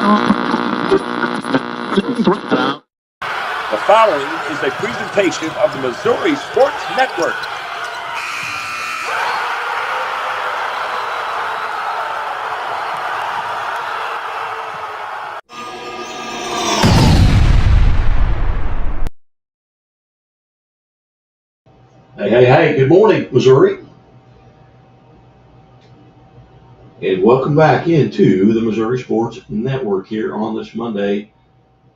The following is a presentation of the Missouri Sports Network. Hey, good morning, Missouri. And welcome back into the Missouri Sports Network here on this Monday,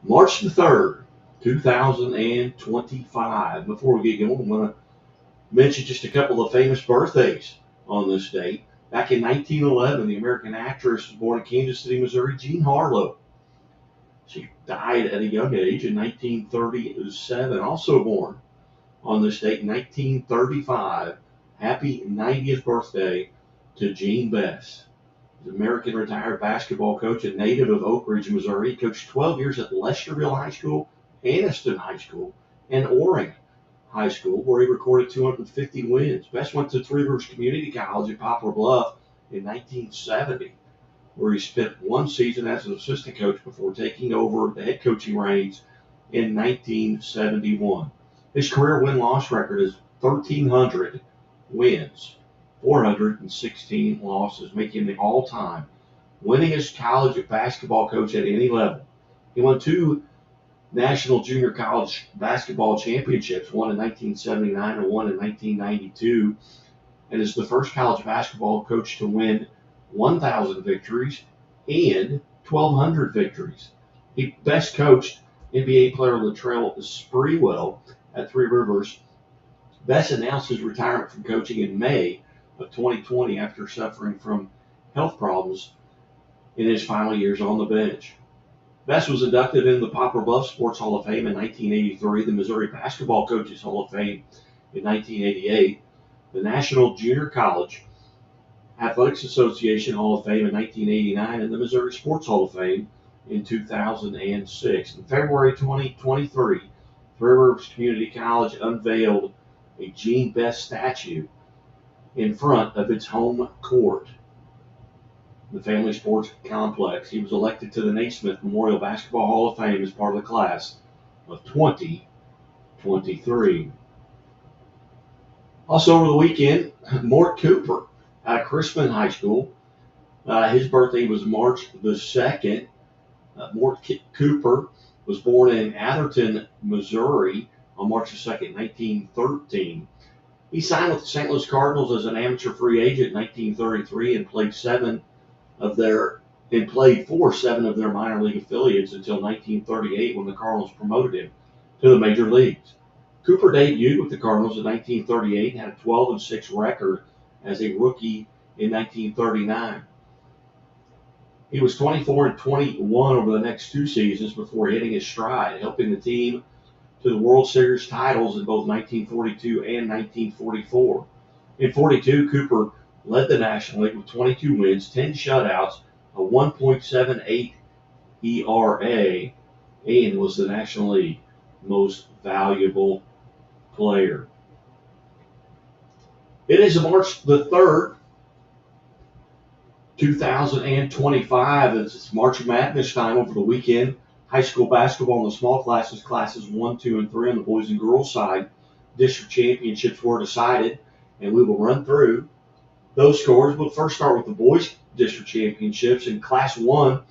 March the 3rd, 2025. Before we get going, I'm going to mention just a couple of famous birthdays on this date. Back in 1911, the American actress was born in Kansas City, Missouri, Jean Harlow. She died at a young age in 1937, also born on this date, 1935. Happy 90th birthday to Gene Bess. He's an American retired basketball coach, a native of Oak Ridge, Missouri. He coached 12 years at Lesterville High School, Anniston High School, and Orring High School, where he recorded 250 wins. Bess went to Three Rivers Community College in Poplar Bluff in 1970, where he spent one season as an assistant coach before taking over the head coaching reins in 1971. His career win-loss record is 1,300 wins, 416 losses, making him the all-time winningest college basketball coach at any level. He won two National Junior College Basketball Championships, one in 1979 and one in 1992, and is the first college basketball coach to win 1,000 victories and 1,200 victories. He best coached NBA player Latrell Sprewell at Three Rivers. Bess announced his retirement from coaching in May of 2020 after suffering from health problems in his final years on the bench. Bess was inducted into the Poplar Bluff Sports Hall of Fame in 1983, the Missouri Basketball Coaches Hall of Fame in 1988, the National Junior College Athletics Association Hall of Fame in 1989, and the Missouri Sports Hall of Fame in 2006. In February 2023, Three Rivers Community College unveiled a Gene Bess statue in front of its home court, the Family Sports Complex. He was elected to the Naismith Memorial Basketball Hall of Fame as part of the class of 2023. Also over the weekend, Mort Cooper out of Crispin High School. His birthday was March the 2nd. Mort Cooper was born in Atherton, Missouri on March the 2nd, 1913. He signed with the St. Louis Cardinals as an amateur free agent in 1933 and played for seven of their minor league affiliates until 1938 when the Cardinals promoted him to the major leagues. Cooper debuted with the Cardinals in 1938 and had a 12-6 record as a rookie in 1939. He was 24 and 21 over the next two seasons before hitting his stride, helping the team to the World Series titles in both 1942 and 1944. In 42, Cooper led the National League with 22 wins, 10 shutouts, a 1.78 ERA, and was the National League most valuable player. It is March the 3rd, 2025. It's March Madness time over the weekend. High school basketball in the small classes 1, 2, and 3 on the boys and girls side. District championships were decided, and we will run through those scores. We'll first start with the boys district championships in Class 1.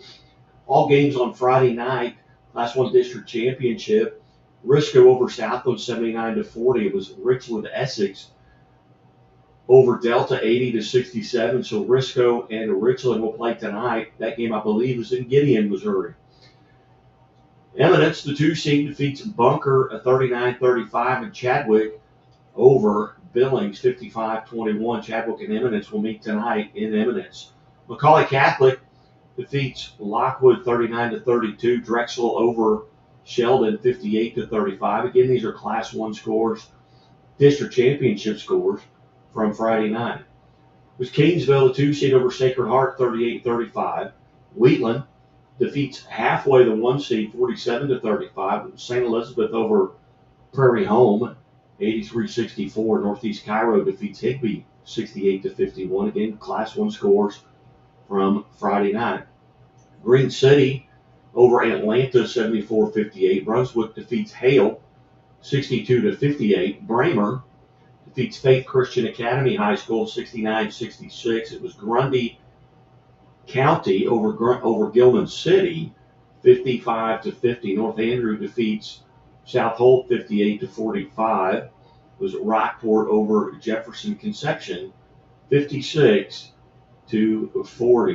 All games on Friday night. Class 1 district championship. Risco over Southland 79-40. It was Richland Essex over Delta 80-67. So Risco and Richland will play tonight. That game, I believe, is in Gideon, Missouri. Eminence, the 2 seed, defeats Bunker 39-35, and Chadwick over Billings 55-21. Chadwick and Eminence will meet tonight in Eminence. McCallie Catholic defeats Lockwood 39-32. Drexel over Sheldon 58-35. Again, these are Class 1 scores, district championship scores from Friday night. It was Kingsville, the 2 seed, over Sacred Heart 38-35. Wheatland defeats Halfway, the 1 seed, 47-35. St. Elizabeth over Prairie Home 83-64. Northeast Cairo defeats Higbee 68-51. Again, Class 1 scores from Friday night. Green City over Atlanta 74-58. Brunswick defeats Hale 62-58. Bramer defeats Faith Christian Academy High School 69-66. It was Grundy County over Gilman City 55-50. North Andrew defeats South Holt 58-45. It was Rockport over Jefferson Conception 56-40.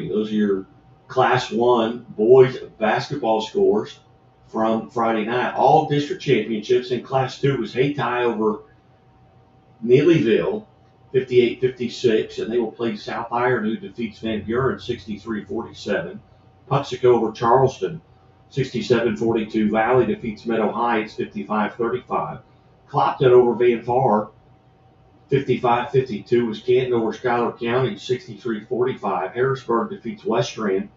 Those are your Class 1 boys basketball scores from Friday night. All district championships. In Class 2 was Hayti over Neelyville 58-56, and they will play South Iron, who defeats Van Buren 63-47. Puxico over Charleston 67-42. Valley defeats Meadow Heights 55-35. Clopton over Van Far 55-52. Was Canton over Schuyler County 63-45. Harrisburg defeats West Strand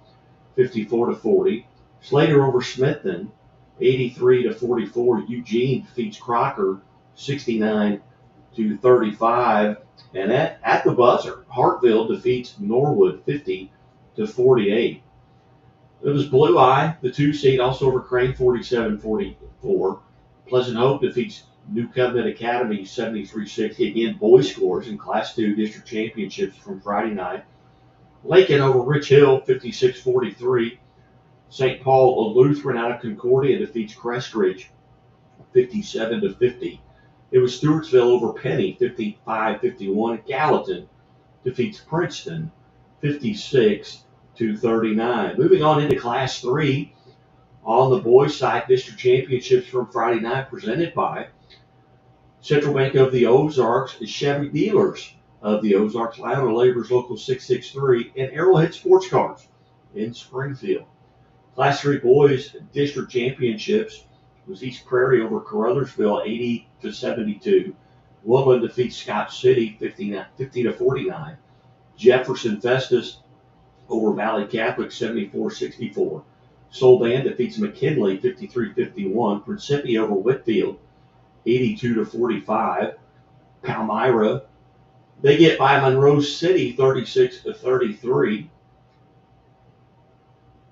54-40. Slater over Smithton 83-44. Eugene defeats Crocker 69-35. And at the buzzer, Hartville defeats Norwood 50-48. It was Blue Eye, the 2 seed, also over Crane 47-44. Pleasant Hope defeats New Covenant Academy 73-60. Again, boys scores in Class 2 district championships from Friday night. Lincoln over Rich Hill 56-43. St. Paul Lutheran out of Concordia defeats Crestridge 57-50. It was Stewartsville over Penny 55-51. Gallatin defeats Princeton 56-39. Moving on into Class 3, on the boys' side, district championships from Friday night presented by Central Bank of the Ozarks, Chevy Dealers of the Ozarks, Lionel Labor's Local 663, and Arrowhead Sports Cars in Springfield. Class 3 boys district championships was East Prairie over Caruthersville 80-72. Woodland defeats Scott City 50-49. Jefferson Festus over Valley Catholic 74-64. Soldan defeats McKinley 53-51. Principi over Whitfield 82-45. Palmyra, they get by Monroe City 36-33.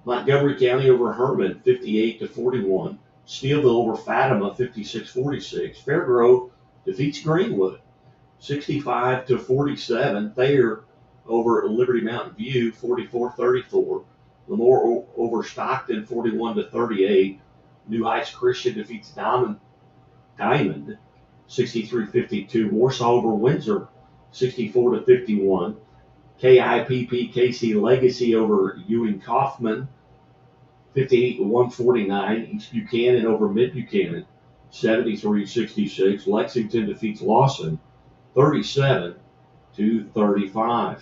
Montgomery County over Herman 58-41. Steelville over Fatima 56-46. Fairgrove defeats Greenwood 65-47. Thayer over Liberty Mountain View 44-34. Lemoore over Stockton 41-38. New Heights Christian defeats Diamond 63-52. Warsaw over Windsor 64-51. KIPP KC Legacy over Ewing Kaufman 58-149. East Buchanan over Mid Buchanan 73-66. Lexington defeats Lawson 37-35.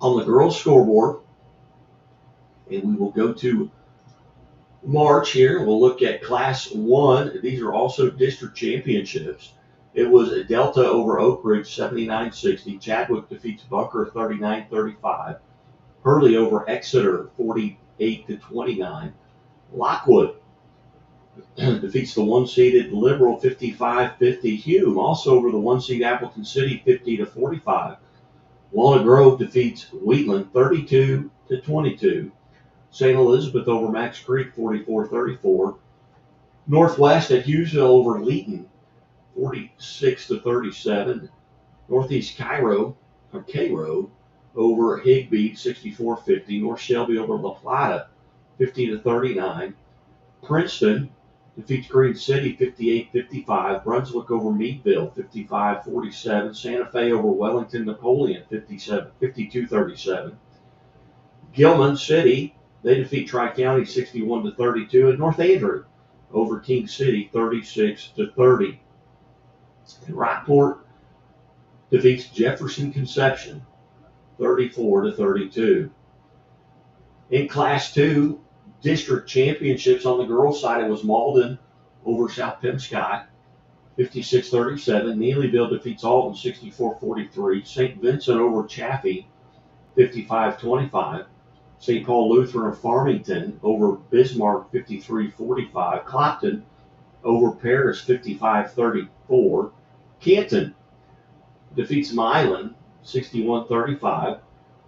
On the girls' scoreboard, and we will go to March here. We'll look at Class 1. These are also district championships. It was Delta over Oak Ridge 79-60. Chadwick defeats Bunker 39-35. Hurley over Exeter 48-29. Lockwood defeats the 1-seeded Liberal 55-50. Hume also over the 1-seed Appleton City 50-45. Walnut Grove defeats Wheatland 32-22. St. Elizabeth over Max Creek 44-34. Northwest at Hughesville over Leeton 46-37. Northeast Cairo over Higbee 64-50. North Shelby over La Plata 50-39. Princeton defeats Green City 58-55. Brunswick over Meadville 55-47. Santa Fe over Wellington Napoleon 52-37. Gilman City, they defeat Tri-County 61-32. And North Andrew over King City 36-30. And Rockport defeats Jefferson Conception 34-32. In Class 2, district championships on the girls' side, it was Malden over South Pemscott 56-37. Neelyville defeats Alton 64-43. St. Vincent over Chaffee 55-25. St. Paul Lutheran of Farmington over Bismarck 53-45. Clopton over Paris 55-34. Canton defeats Milan 61-35.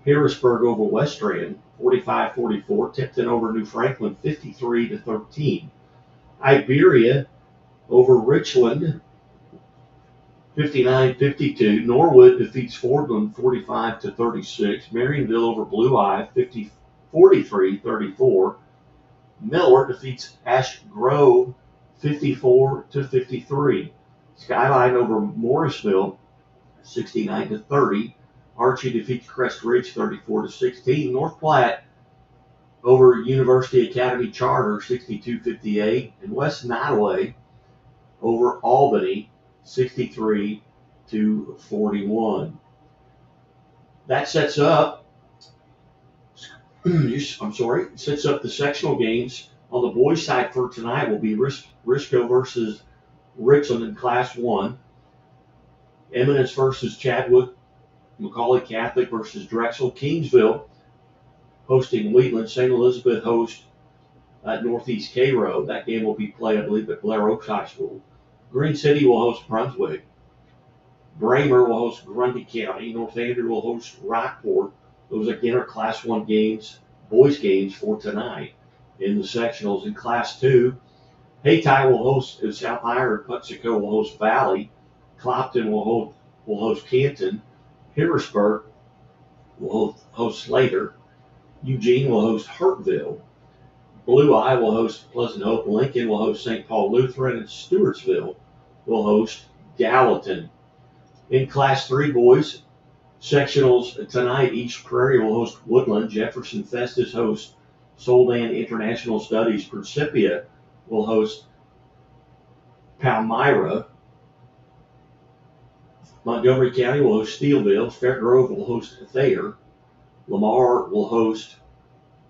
Harrisburg over Western, 45-44. Tipton over New Franklin, 53-13. Iberia over Richland, 59-52. Norwood defeats Fordland, 45-36. Marionville over Blue Eye, 43-34. Miller defeats Ash Grove, 54-53. Skyline over Morrisville, 69-30. Archie defeats Crest Ridge, 34-16. North Platte over University Academy Charter, 62-58. And West Nottoway over Albany, 63-41. That sets up the sectional games. On the boys' side for tonight will be Risco versus Richland in Class 1. Eminence versus Chadwick. Macaulay Catholic versus Drexel. Kingsville hosting Wheatland. St. Elizabeth host Northeast Cairo. That game will be played, I believe, at Blair Oaks High School. Green City will host Brunswick. Bramer will host Grundy County. North Andrew will host Rockport. Those again are Class 1 games, boys games for tonight in the sectionals. In Class 2, Hayti will host South Iron. Putzico will host Valley. Clopton will host Canton. Harrisburg will host Slater. Eugene will host Hurtville. Blue Eye will host Pleasant Hope. Lincoln will host St. Paul Lutheran. And Stewartsville will host Gallatin. In Class 3 boys, sectionals tonight, East Prairie will host Woodland. Jefferson Festus hosts Soldan International Studies. Principia will host Palmyra. Montgomery County will host Steelville. Fair Grove will host Thayer. Lamar will host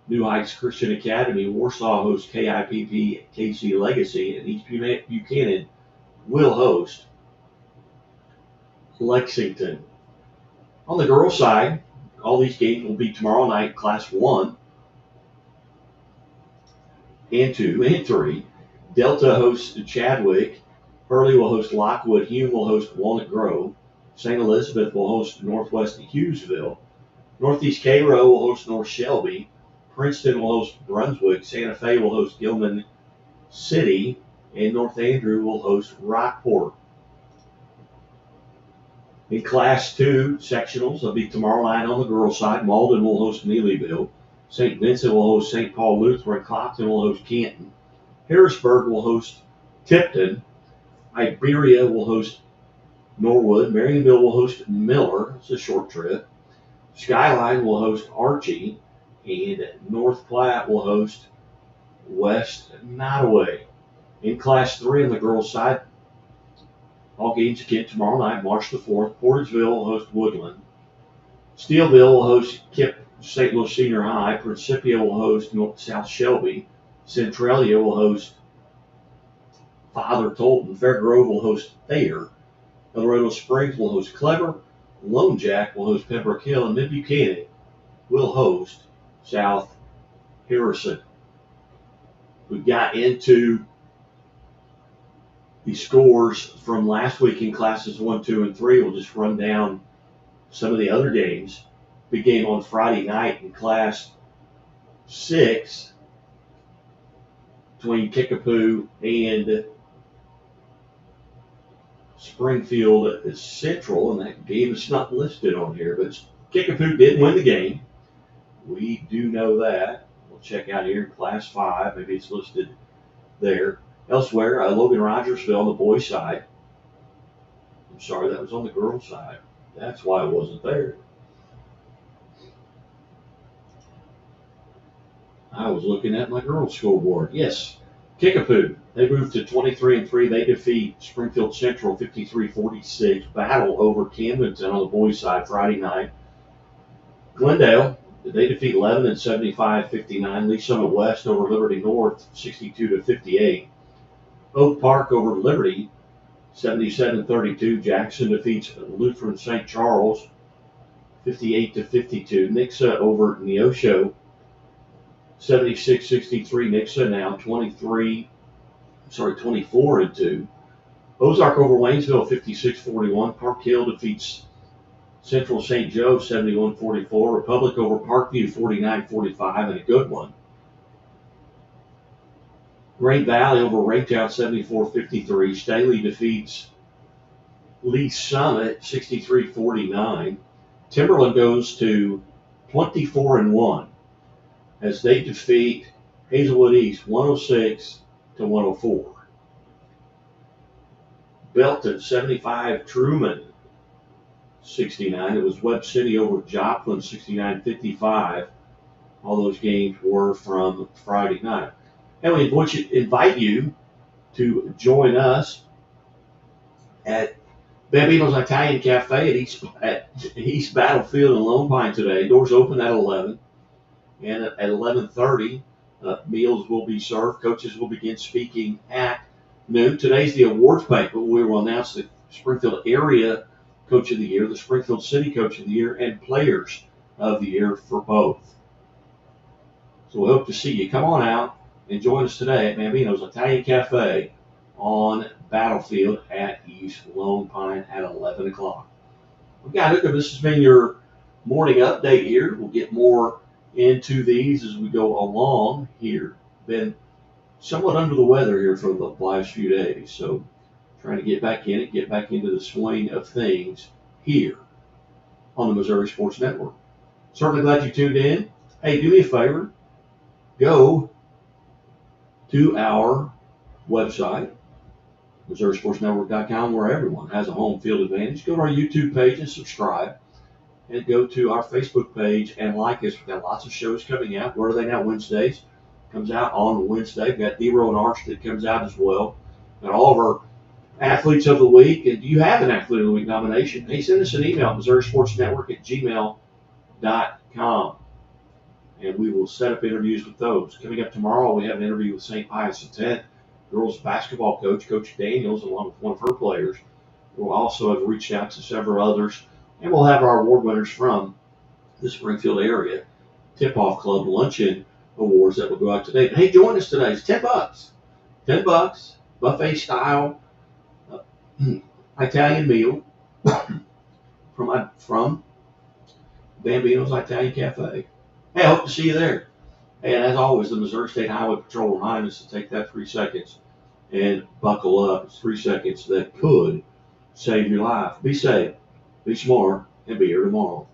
New Heights Christian Academy. Warsaw hosts KIPP KC Legacy. And East Buchanan will host Lexington. On the girls' side, all these games will be tomorrow night, Class 1 and 2 and 3. Delta hosts Chadwick. Hurley will host Lockwood. Hume will host Walnut Grove. St. Elizabeth will host Northwest Hughesville. Northeast Cairo will host North Shelby. Princeton will host Brunswick. Santa Fe will host Gilman City. And North Andrew will host Rockport. In Class 2 sectionals, they'll be tomorrow night on the girls' side. Malden will host Neelyville. St. Vincent will host St. Paul Lutheran. Clopton will host Canton. Harrisburg will host Tipton. Iberia will host Norwood. Marionville will host Miller. It's a short trip. Skyline will host Archie. And North Platte will host West Nottoway. In Class 3 on the girls' side, all games again tomorrow night, March the 4th. Portagesville will host Woodland. Steelville will host Kip St. Louis Senior High. Principia will host South Shelby. Centralia will host Father Tolton. Fair Grove will host Thayer. El Dorado Springs will host Clever. Lone Jack will host Pembroke Hill. And Mid Buchanan will host South Harrison. We got into the scores from last week in Classes 1, 2, and 3. We'll just run down some of the other games. Big game on Friday night in Class 6 between Kickapoo and Springfield Central, and that game is not listed on here, but Kickapoo did win the game. We do know that. We'll check out here in Class 5. Maybe it's listed there. Elsewhere, Logan Rogersville on the boys' side. I'm sorry, that was on the girls' side. That's why it wasn't there. I was looking at my girls' scoreboard. Yes, Kickapoo. They moved to 23-3. They defeat Springfield Central 53-46. Battle over Camdenton on the boys' side Friday night. Glendale, they defeat 11 and 75-59. Lee Summit West over Liberty North 62-58. Oak Park over Liberty, 77-32. Jackson defeats Lutheran St. Charles, 58-52. Nixa over Neosho, 76-63. Nixa now 24-2. Ozark over Waynesville, 56-41. Park Hill defeats Central St. Joe 71-44. Republic over Parkview 49-45, and a good one. Great Valley over Raytown 74-53. Staley defeats Lee Summit 63-49. Timberland goes to 24-1 as they defeat Hazelwood East 106-104. Belton 75, Truman 69. It was Webb City over Joplin 69-55. All those games were from Friday night. And we invite you to join us at Bambino's Italian Cafe at East Battlefield in Lone Pine today. Doors open at 11. And at 11:30, meals will be served. Coaches will begin speaking at noon. Today's the awards banquet. We will announce the Springfield Area Coach of the Year, the Springfield City Coach of the Year, and Players of the Year for both. So we hope to see you. Come on out and join us today at Bambino's Italian Cafe on Battlefield at East Lone Pine at 11 o'clock. Okay, look, this has been your morning update here. We'll get more into these as we go along here. Been somewhat under the weather here for the last few days, so trying to get back in it, get back into the swing of things here on the Missouri Sports Network. Certainly glad you tuned in. Hey, do me a favor. Go to our website, MissouriSportsNetwork.com, where everyone has a home field advantage. Go to our YouTube page and subscribe. And go to our Facebook page and like us. We've got lots of shows coming out. Where are they now? Wednesdays. Comes out on Wednesday. We've got D-Row and Arch that comes out as well. Got all of our athletes of the week. And do you have an athlete of the week nomination? Hey, send us an email, MissouriSportsNetwork@gmail.com. And we will set up interviews with those. Coming up tomorrow, we have an interview with St. Pius X girls basketball coach, Coach Daniels, along with one of her players. We'll also have reached out to several others. And we'll have our award winners from the Springfield area Tip-Off Club Luncheon Awards that will go out today. But hey, join us today. It's $10. $10, buffet style Italian meal from Bambino's Italian Cafe. Hey, I hope to see you there. And as always, the Missouri State Highway Patrol reminds us to take that 3 seconds and buckle up. It's 3 seconds that could save your life. Be safe. Be smart, and be here tomorrow.